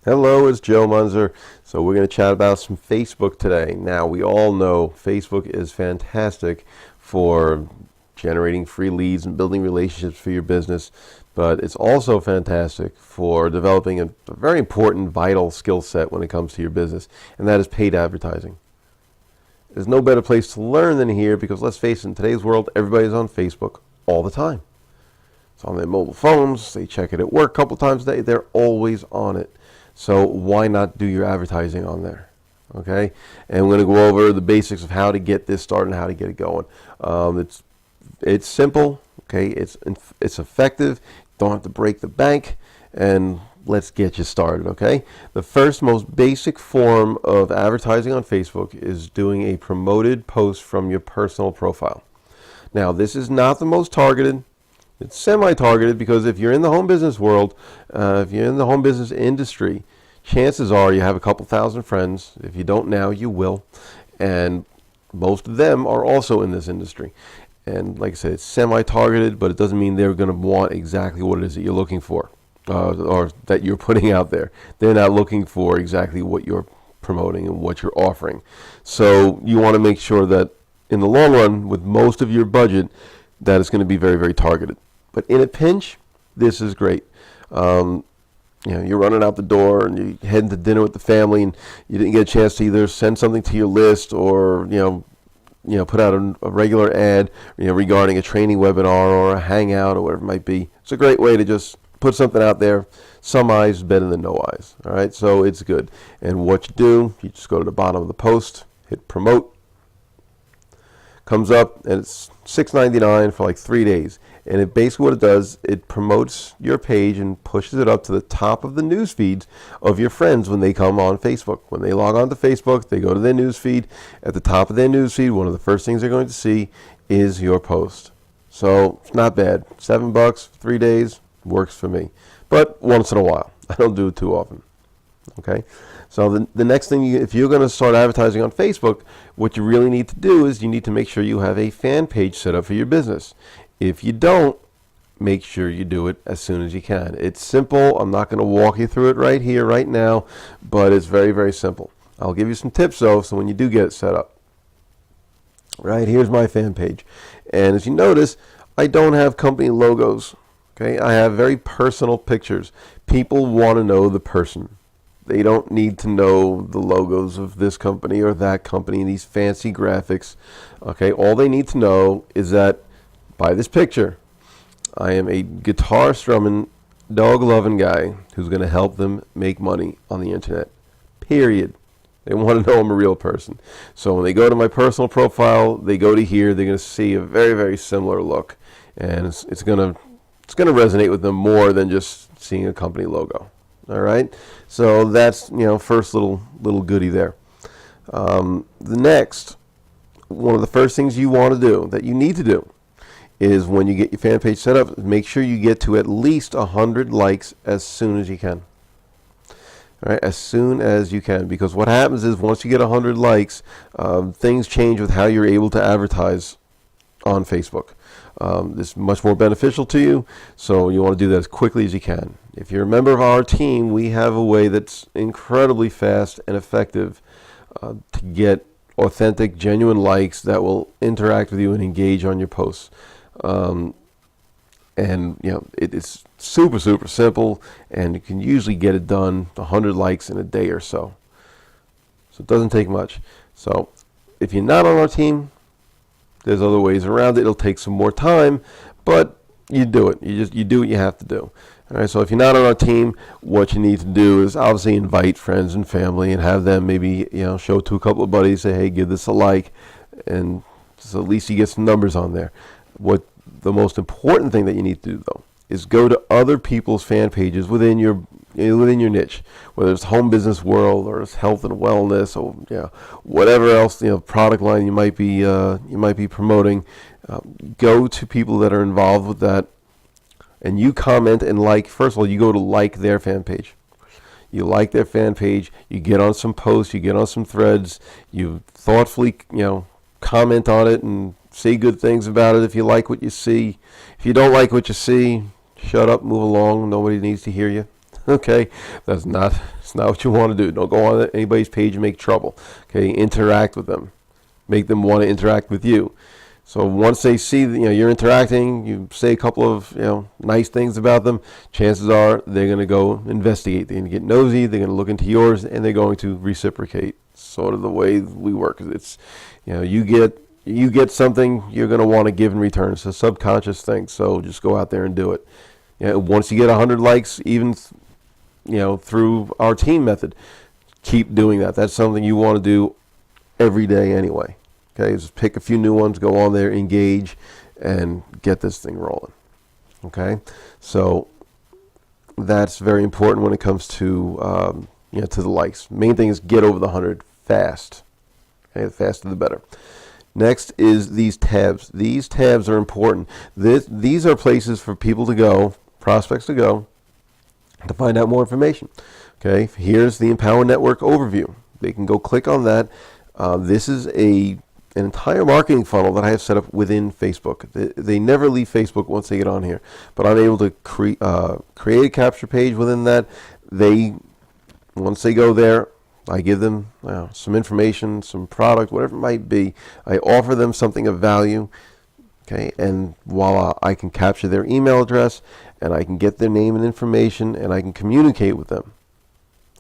Hello, it's Joe Munzer. So we're going to chat about some Facebook today. Now, we all know Facebook is fantastic for generating free leads and building relationships for your business, but it's also fantastic for developing a very important, vital skill set when it comes to your business, and that is paid advertising. There's no better place to learn than here because let's face it, in today's world, everybody's on Facebook all the time. It's on their mobile phones, they check it at work a couple times a day, they're always on it. So why not do your advertising on there? Okay, and we're going to go over the basics of how to get this started and how to get it going. It's simple. Okay, it's effective. Don't have to break the bank, and let's get you started. Okay, the first most basic form of advertising on Facebook is doing a promoted post from your personal profile. Now, this is not the most targeted. It's semi-targeted because if you're in the home business world, if you're in the home business industry, chances are you have a couple thousand friends. If you don't now, you will. And most of them are also in this industry. And like I said, it's semi-targeted, but it doesn't mean they're going to want exactly what it is that you're looking for or that you're putting out there. They're not looking for exactly what you're promoting and what you're offering. So you want to make sure that in the long run, with most of your budget, that it's going to be very, very targeted. But in a pinch, this is great. You're running out the door and you're heading to dinner with the family, and you didn't get a chance to either send something to your list or put out a regular ad regarding a training webinar or a hangout or whatever it might be. It's a great way to just put something out there. Some eyes better than no eyes. All right, so it's good. And what you do, you just go to the bottom of the post, hit promote. Comes up and it's $6.99 for like 3 days, and it basically what it does, it promotes your page and pushes it up to the top of the news feeds of your friends when they come on Facebook. When they log on to Facebook, they go to their news feed. At the top of their news feed, one of the first things they're going to see is your post. So it's not bad. $7, 3 days works for me, but once in a while. I don't do it too often. Okay, so the next thing, if you're going to start advertising on Facebook, what you really need to do is you need to make sure you have a fan page set up for your business. If you don't, make sure you do it as soon as you can. It's simple. I'm not going to walk you through it right here, right now, but it's very, very simple. I'll give you some tips, though, so when you do get it set up. Right, here's my fan page. And as you notice, I don't have company logos. Okay, I have very personal pictures. People want to know the person. They don't need to know the logos of this company or that company and these fancy graphics. Okay, all they need to know is that by this picture, I am a guitar strumming, dog loving guy who's going to help them make money on the internet. Period. They want to know I'm a real person. So when they go to my personal profile, they go to here, they're going to see a very, very similar look. And it's going to resonate with them more than just seeing a company logo. All right, so that's first little goodie there. The next, one of the first things you want to do, that you need to do, is when you get your fan page set up, make sure you get to at least 100 likes as soon as you can. All right, as soon as you can, because what happens is once you get 100 likes, things change with how you're able to advertise on Facebook. This is much more beneficial to you, so you want to do that as quickly as you can. If you're a member of our team, we have a way that's incredibly fast and effective to get authentic, genuine likes that will interact with you and engage on your posts. It's super, super simple, and you can usually get it done, 100 likes in a day or so. So it doesn't take much. So if you're not on our team, there's other ways around it. It'll take some more time, but you do it. You do what you have to do. All right. So if you're not on our team, what you need to do is obviously invite friends and family and have them maybe show to a couple of buddies. Say, hey, give this a like, and so at least you get some numbers on there. What the most important thing that you need to do though is go to other people's fan pages within your niche, whether it's home business world or it's health and wellness or whatever else product line you might be promoting. Go to people that are involved with that, and you comment and like. First of all, you go to like their fan page. You like their fan page. You get on some posts. You get on some threads. You thoughtfully comment on it and say good things about it if you like what you see. If you don't like what you see, shut up, move along. Nobody needs to hear you. Okay, it's not what you want to do. Don't go on anybody's page and make trouble. Okay, interact with them. Make them want to interact with you. So once they see that, you're interacting, you say a couple of nice things about them, chances are they're going to go investigate. They're going to get nosy. They're going to look into yours, and they're going to reciprocate. Sort of the way we work. It's you get something, you're going to want to give in return. It's a subconscious thing. So just go out there and do it. Once you get 100 likes, even through our team method, keep doing that. That's something you want to do every day anyway. Okay, just pick a few new ones, go on there, engage, and get this thing rolling. Okay, so that's very important when it comes to to the likes. Main thing is get over the 100 fast. Okay, the faster the better. Next is these tabs. These tabs are important. These are places for people to go, prospects to go, to find out more information. Okay, here's the Empower Network overview. They can go click on that. This is an entire marketing funnel that I have set up within Facebook. They never leave Facebook once they get on here, but I'm able to create a capture page within that. Once they go there, I give them some information, some product, whatever it might be. I offer them something of value. Okay, and voila, I can capture their email address, and I can get their name and information, and I can communicate with them.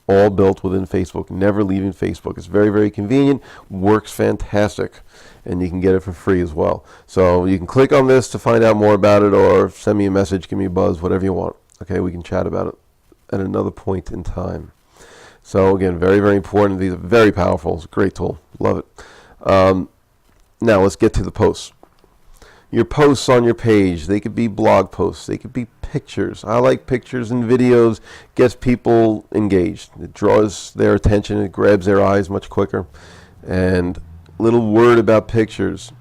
All built within Facebook, never leaving Facebook. It's very, very convenient, works fantastic, and you can get it for free as well. So you can click on this to find out more about it, or send me a message, give me a buzz, whatever you want. Okay, we can chat about it at another point in time. So again, very, very important. These are very powerful. It's a great tool. Love it. Now let's get to the posts. Your posts on your page, they could be blog posts. They could be pictures. I like pictures and videos. Gets people engaged. It draws their attention. It grabs their eyes much quicker. And little word about pictures.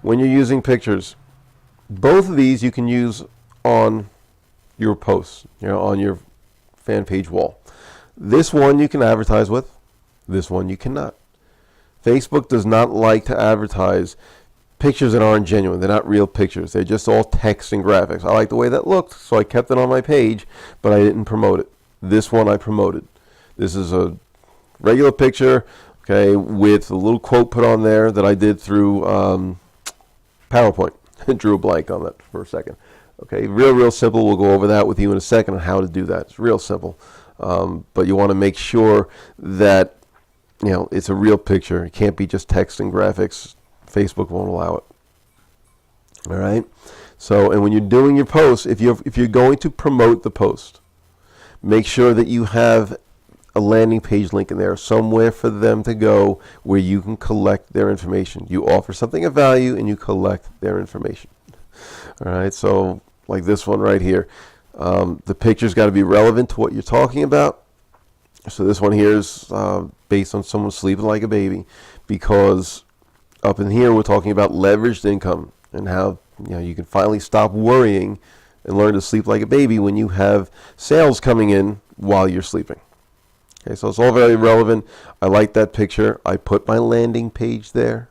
When you're using pictures, both of these you can use on your posts, on your fan page wall. This one you can advertise with. This one you cannot. Facebook does not like to advertise pictures that aren't genuine. They're not real pictures. They're just all text and graphics. I like the way that looked, so I kept it on my page, but I didn't promote it. This one I promoted. This is a regular picture, okay, with a little quote put on there that I did through PowerPoint. I drew a blank on that for a second. Okay, real simple. We'll go over that with you in a second on how to do that. It's real simple. But you want to make sure that it's a real picture. It can't be just text and graphics. Facebook won't allow it. All right. So, and when you're doing your posts, if you're going to promote the post, make sure that you have a landing page link in there, somewhere for them to go where you can collect their information. You offer something of value and you collect their information. All right. So, like this one right here. The picture's got to be relevant to what you're talking about. So this one here is based on someone sleeping like a baby, because up in here we're talking about leveraged income and how you can finally stop worrying and learn to sleep like a baby when you have sales coming in while you're sleeping. Okay, so it's all very relevant. I like that picture. I put my landing page there.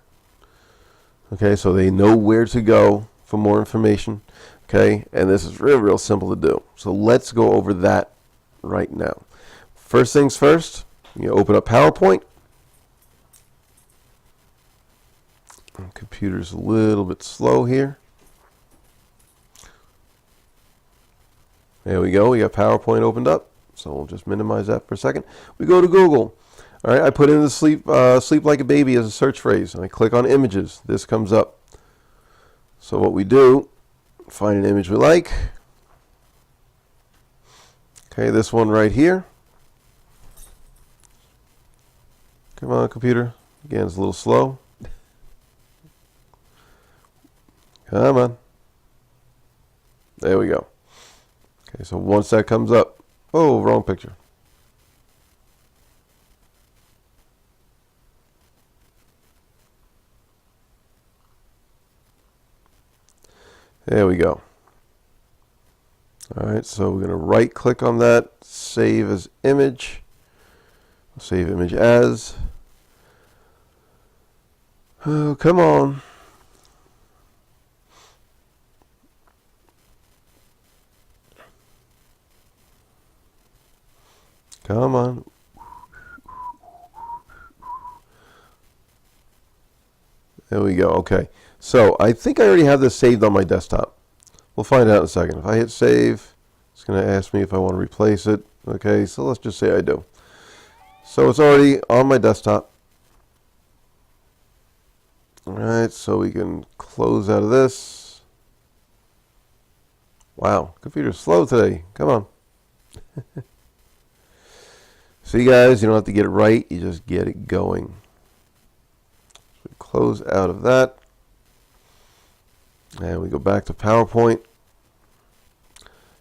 Okay, so they know where to go for more information. Okay, and this is real simple to do. So let's go over that right now. First things first, you open up PowerPoint. Computer's a little bit slow here. There we go. We got PowerPoint opened up. So we'll just minimize that for a second. We go to Google. All right, I put in the sleep like a baby as a search phrase, and I click on images. This comes up. So what we do, find an image we like. Okay, this one right here. Come on, computer. Again, it's a little slow. Come on. There we go. Okay, so once that comes up, oh, wrong picture. There we go. All right, so we're going to right click on that, save as image, save image as. Oh, come on. Come on. There we go. Okay. So I think I already have this saved on my desktop. We'll find out in a second. If I hit save, it's going to ask me if I want to replace it. Okay, so let's just say I do. So it's already on my desktop. All right, so we can close out of this. Wow, computer's slow today. Come on. See, guys, you don't have to get it right. You just get it going. So we close out of that. And we go back to PowerPoint.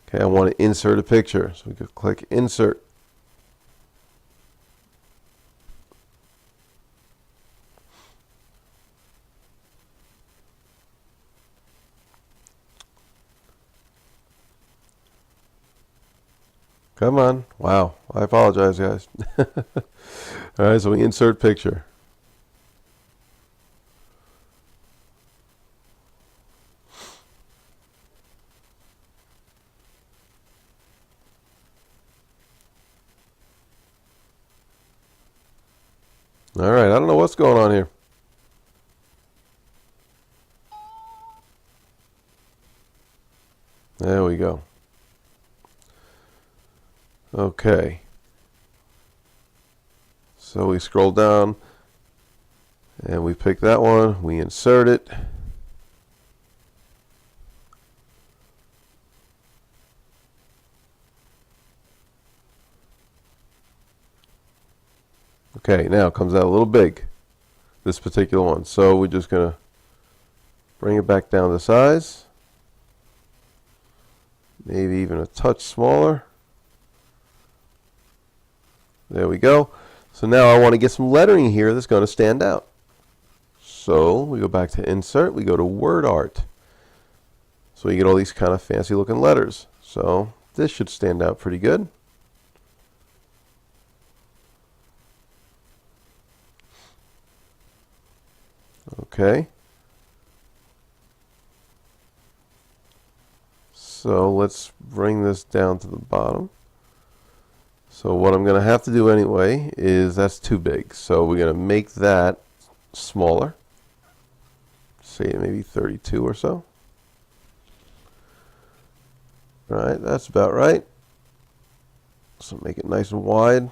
Okay, I want to insert a picture. So we could click Insert. Come on. Wow. I apologize, guys. All right, so we insert picture. All right, I don't know what's going on here. There we go. Okay. So we scroll down and we pick that one, we insert it. Okay, now it comes out a little big, this particular one. So we're just going to bring it back down to size. Maybe even a touch smaller. There we go. So now I want to get some lettering here that's going to stand out. So we go back to Insert, we go to Word Art. So you get all these kind of fancy looking letters. So this should stand out pretty good. Okay. So let's bring this down to the bottom. So what I'm going to have to do anyway is that's too big. So we're going to make that smaller. Say maybe 32 or so. All right, that's about right. So make it nice and wide.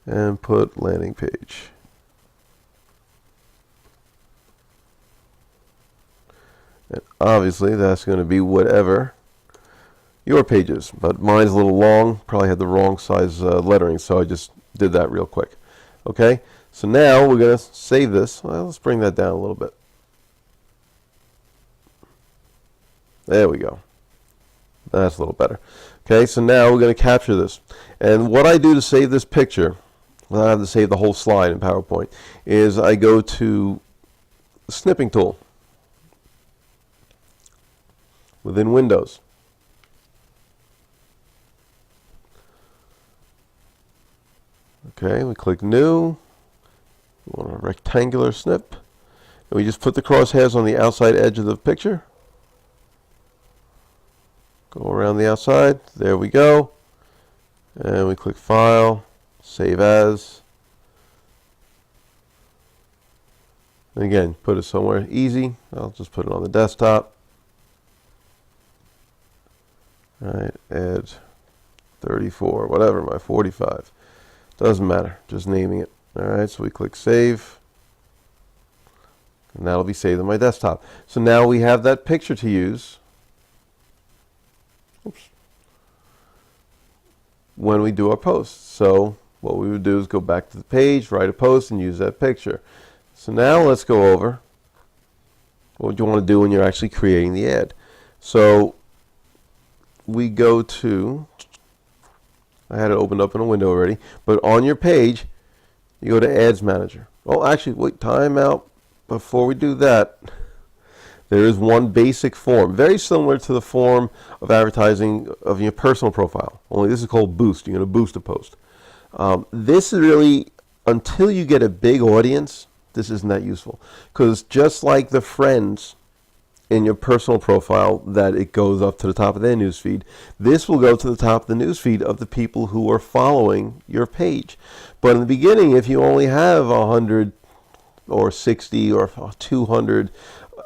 And put landing page. And obviously that's going to be whatever your page is, but mine's a little long, probably had the wrong size lettering, so I just did that real quick. Okay, so now we're going to save this. Well, let's bring that down a little bit. There we go. That's a little better. Okay, so now we're going to capture this. And what I do to save this picture, well, I have to save the whole slide in PowerPoint, is I go to the snipping tool within Windows. Okay, we click New. We want a rectangular snip. And we just put the crosshairs on the outside edge of the picture. Go around the outside. There we go. And we click File, Save As. And again, put it somewhere easy. I'll just put it on the desktop. All right, add 34, whatever, my 45. Doesn't matter, just naming it. All right, so we click Save. And that'll be saved on my desktop. So now we have that picture to use. Oops. When we do our post. So what we would do is go back to the page, write a post, and use that picture. So now let's go over what you want to do when you're actually creating the ad. So we go to, I had it opened up in a window already, but on your page, you go to Ads Manager. Oh, actually, wait, time out. Before we do that, there is one basic form, very similar to the form of advertising of your personal profile, only this is called Boost. You're going to boost a post. This is really, until you get a big audience, this isn't that useful. Because just like the friends in your personal profile, that it goes up to the top of their newsfeed, this will go to the top of the newsfeed of the people who are following your page. But in the beginning, if you only have 100 or 60 or 200,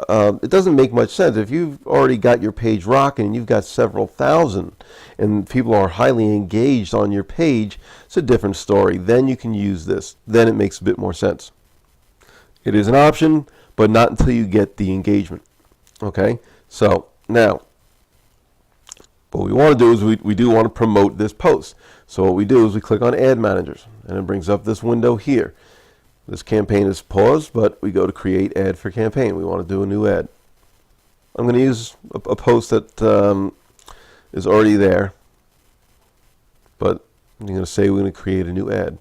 it doesn't make much sense. If you've already got your page rocking and you've got several thousand and people are highly engaged on your page, it's a different story. Then you can use this. Then it makes a bit more sense. It is an option, but not until you get the engagement. Okay, so now what we want to do is we do want to promote this post. So what we do is we click on Ad Managers, and it brings up this window here. This campaign is paused, but we go to Create Ad for Campaign. We want to do a new ad. I'm going to use a post that is already there, but I'm going to say we're going to create a new ad.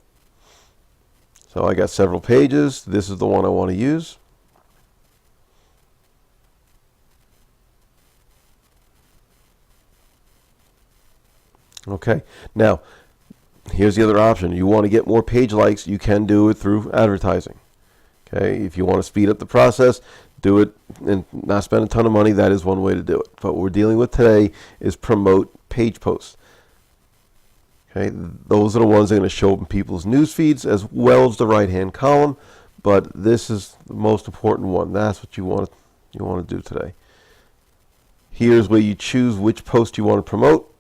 So I got several pages. This is the one I want to use. Okay, now here's the other option. You want to get more page likes, you can do it through advertising. Okay, if you want to speed up the process, do it and not spend a ton of money. That is one way to do it. But what we're dealing with today is promote page posts. Okay, those are the ones that are going to show up in people's news feeds as well as the right-hand column. But this is the most important one. That's what you want to do today. Here's where you choose which post you want to promote.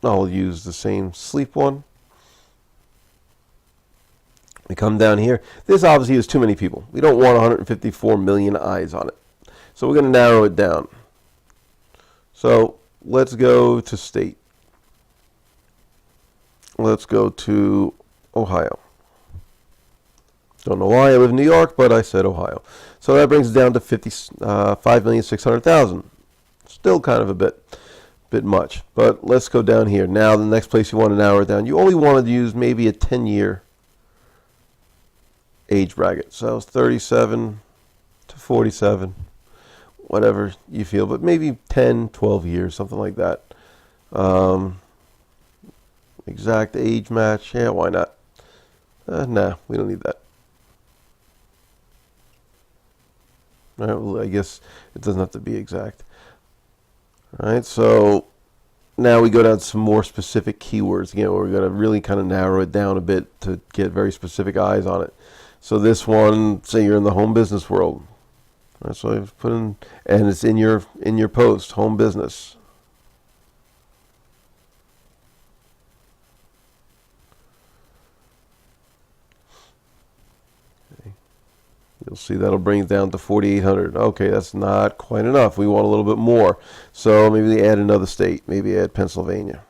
I'll use the same sleep one. We come down here. This obviously is too many people. We don't want 154 million eyes on it. So we're going to narrow it down. So let's go to state. Let's go to Ohio. Don't know why I live in New York, but I said Ohio. So that brings it down to 5,600,000. Still kind of a bit much, but let's go down here. Now the next place you want to narrow it down, you only want to use maybe a 10-year age bracket. So 37 to 47, whatever you feel, but maybe 10, 12 years, something like that. Exact age match, yeah, why not? Nah, we don't need that. All right, well, I guess it doesn't have to be exact. All right, so now we go down to some more specific keywords. Again, we're going to really kind of narrow it down a bit to get very specific eyes on it. So this one, say you're in the home business world. All right, so I've put in, and it's in your post, home business. You'll see that'll bring it down to 4,800. Okay, that's not quite enough. We want a little bit more. So maybe they add another state. Maybe add Pennsylvania.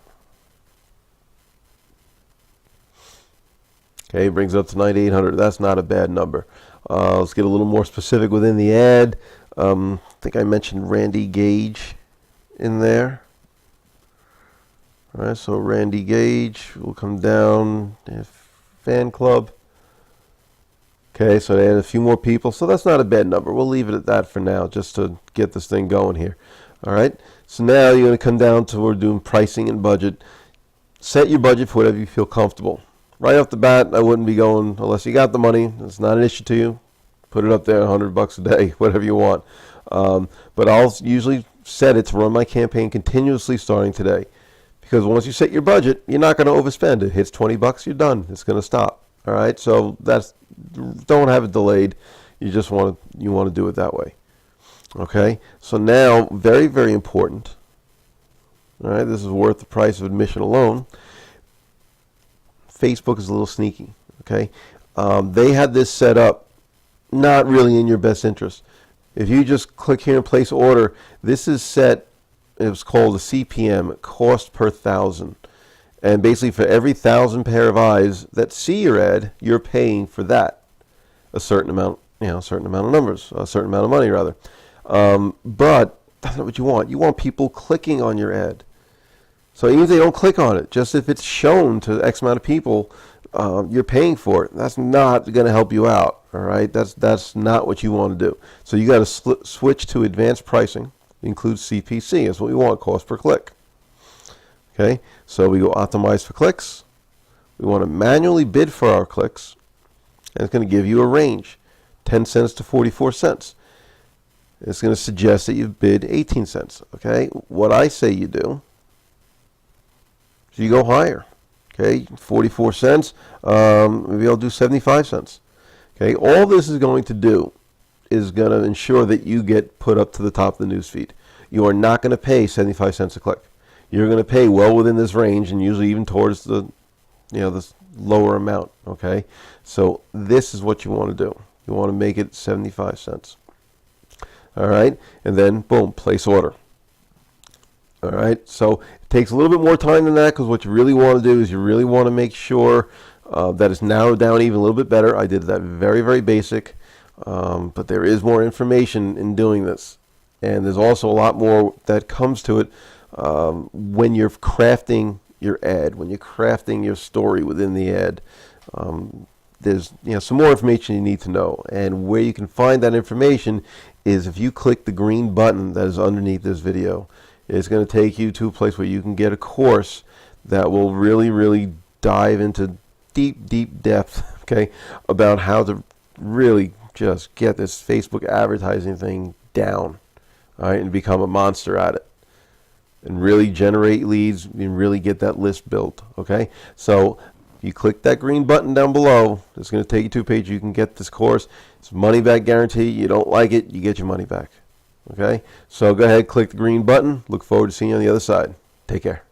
Okay, brings it up to 9,800. That's not a bad number. Let's get a little more specific within the ad. I think I mentioned Randy Gage in there. All right, so Randy Gage will come down. Fan club. Okay, so they add a few more people. So that's not a bad number. We'll leave it at that for now just to get this thing going here. All right, so now you're going to come down to we're doing pricing and budget. Set your budget for whatever you feel comfortable. Right off the bat, I wouldn't be going unless you got the money. It's not an issue to you. Put it up there, $100 a day, whatever you want. But I'll usually set it to run my campaign continuously starting today. Because once you set your budget, you're not going to overspend. It hits $20, you're done. It's going to stop. All right, so don't have it delayed. You just want to do it that way. Okay, so now very, very important. All right, this is worth the price of admission alone. Facebook is a little sneaky. Okay, they had this set up not really in your best interest. If you just click here and place order, this is set. It was called a CPM, cost per thousand. And basically for every 1,000 pair of eyes that see your ad, you're paying for that. A certain amount, a certain amount of numbers, a certain amount of money rather. But that's not what you want. You want people clicking on your ad. So even if they don't click on it, just if it's shown to X amount of people, you're paying for it. That's not going to help you out. All right, that's not what you want to do. So you got to switch to advanced pricing. It includes CPC. That's what we want, cost per click. Okay, so we go optimize for clicks. We want to manually bid for our clicks, and it's going to give you a range. 10 cents to 44 cents. It's going to suggest that you've bid 18 cents. Okay, what I say you do is you go higher. Okay, 44 cents. Maybe I'll do 75 cents. Okay, all this is going to do is going to ensure that you get put up to the top of the news feed. You are not going to pay 75 cents a click. You're going to pay well within this range, and usually even towards the, this lower amount. Okay, so this is what you want to do. You want to make it 75 cents. All right, and then boom, place order. All right, so it takes a little bit more time than that, because what you really want to do is you really want to make sure that it's narrowed down even a little bit better. I did that very, very basic, but there is more information in doing this, and there's also a lot more that comes to it when you're crafting your ad, when you're crafting your story within the ad. There's some more information you need to know, and where you can find that information is if you click the green button that is underneath this video. It's going to take you to a place where you can get a course that will really, really dive into deep depth, okay, about how to really just get this Facebook advertising thing down, all right, and become a monster at it, and really generate leads and really get that list built. Okay, so you click that green button down below. It's going to take you to a page. You can get this course. It's money back guarantee. You don't like it, you get your money back. Okay, so go ahead, click the green button. Look forward to seeing you on the other side. Take care.